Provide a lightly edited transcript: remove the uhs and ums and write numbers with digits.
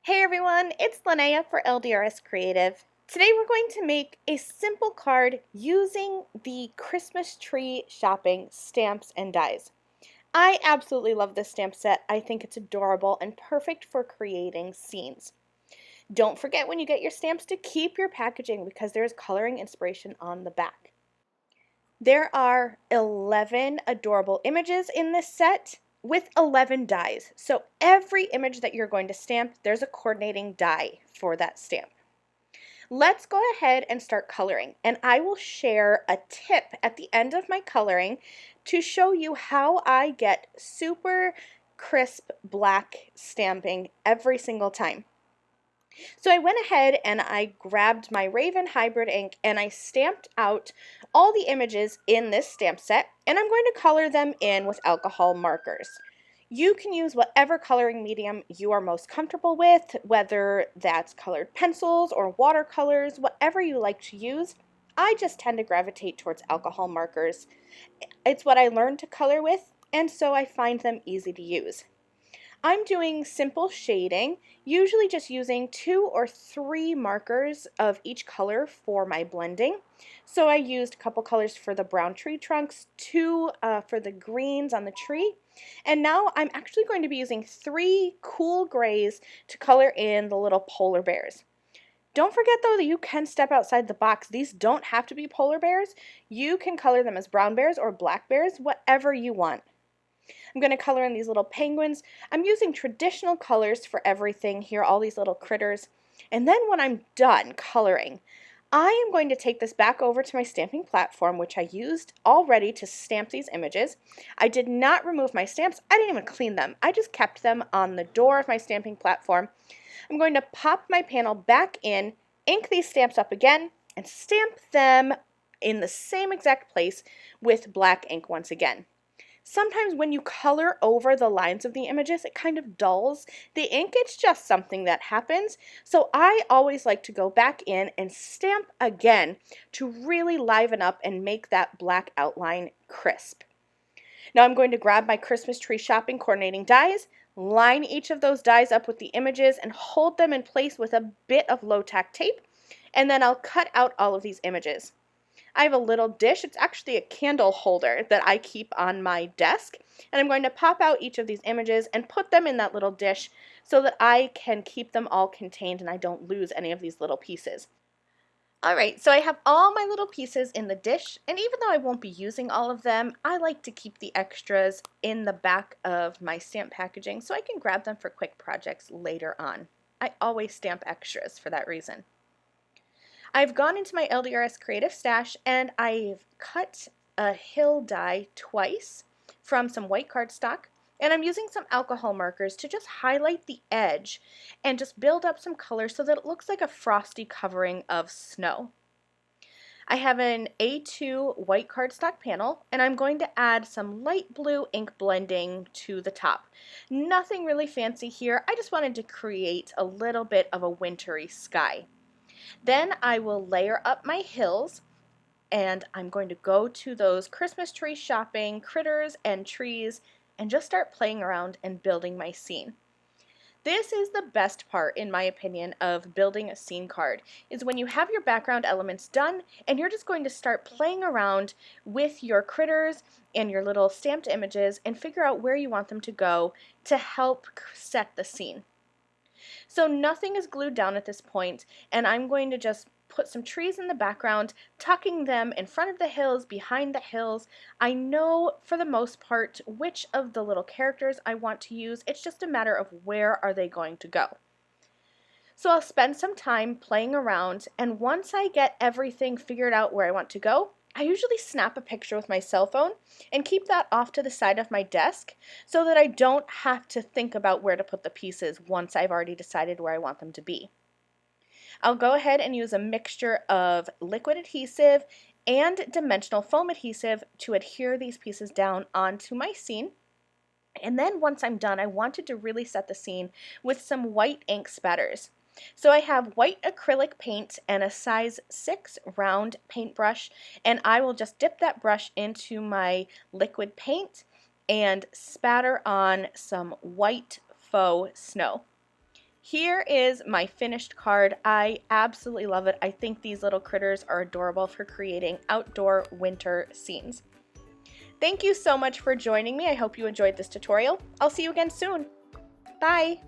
Hey everyone, it's Lynnea for LDRS Creative. Today we're going to make a simple card using the Christmas tree shopping stamps and dies. I absolutely love this stamp set. I think it's adorable and perfect for creating scenes. Don't forget when you get your stamps to keep your packaging because there's coloring inspiration on the back. There are 11 adorable images in this set with 11 dies. So every image that you're going to stamp, there's a coordinating die for that stamp. Let's go ahead and start coloring, and I will share a tip at the end of my coloring to show you how I get super crisp black stamping every single time. So I went ahead and I grabbed my Raven Hybrid ink and I stamped out all the images in this stamp set, and I'm going to color them in with alcohol markers. You can use whatever coloring medium you are most comfortable with, whether that's colored pencils or watercolors, whatever you like to use. I just tend to gravitate towards alcohol markers. It's what I learned to color with, and so I find them easy to use. I'm doing simple shading, usually just using 2 or 3 markers of each color for my blending. So I used a couple colors for the brown tree trunks, 2 for the greens on the tree, and now I'm actually going to be using 3 cool grays to color in the little polar bears. Don't forget though that you can step outside the box. These don't have to be polar bears. You can color them as brown bears or black bears, whatever you want. I'm going to color in these little penguins. I'm using traditional colors for everything here, all these little critters. And then when I'm done coloring, I am going to take this back over to my stamping platform, which I used already to stamp these images. I did not remove my stamps. I didn't even clean them. I just kept them on the door of my stamping platform. I'm going to pop my panel back in, ink these stamps up again, and stamp them in the same exact place with black ink once again. Sometimes when you color over the lines of the images, it kind of dulls the ink. It's just something that happens. So I always like to go back in and stamp again to really liven up and make that black outline crisp. Now I'm going to grab my Christmas tree shopping coordinating dies, line each of those dies up with the images, and hold them in place with a bit of low-tack tape, and then I'll cut out all of these images. I have a little dish. It's actually a candle holder that I keep on my desk, and I'm going to pop out each of these images and put them in that little dish so that I can keep them all contained and I don't lose any of these little pieces. Alright, so I have all my little pieces in the dish, and even though I won't be using all of them, I like to keep the extras in the back of my stamp packaging so I can grab them for quick projects later on. I always stamp extras for that reason. I've gone into my LDRS Creative Stash and I've cut a hill die twice from some white cardstock, and I'm using some alcohol markers to just highlight the edge and just build up some color so that it looks like a frosty covering of snow. I have an A2 white cardstock panel, and I'm going to add some light blue ink blending to the top. Nothing really fancy here. I just wanted to create a little bit of a wintry sky. Then I will layer up my hills, and I'm going to go to those Christmas tree shopping critters and trees and just start playing around and building my scene. This is the best part, in my opinion, of building a scene card, is when you have your background elements done and you're just going to start playing around with your critters and your little stamped images and figure out where you want them to go to help set the scene. So nothing is glued down at this point, and I'm going to just put some trees in the background, tucking them in front of the hills, behind the hills. I know for the most part which of the little characters I want to use. It's just a matter of where are they going to go. So I'll spend some time playing around, and once I get everything figured out where I want to go, I usually snap a picture with my cell phone and keep that off to the side of my desk so that I don't have to think about where to put the pieces once I've already decided where I want them to be. I'll go ahead and use a mixture of liquid adhesive and dimensional foam adhesive to adhere these pieces down onto my scene. And then once I'm done, I wanted to really set the scene with some white ink spatters. So I have white acrylic paint and a size 6 round paintbrush, and I will just dip that brush into my liquid paint and spatter on some white faux snow. Here is my finished card. I absolutely love it. I think these little critters are adorable for creating outdoor winter scenes. Thank you so much for joining me. I hope you enjoyed this tutorial. I'll see you again soon. Bye!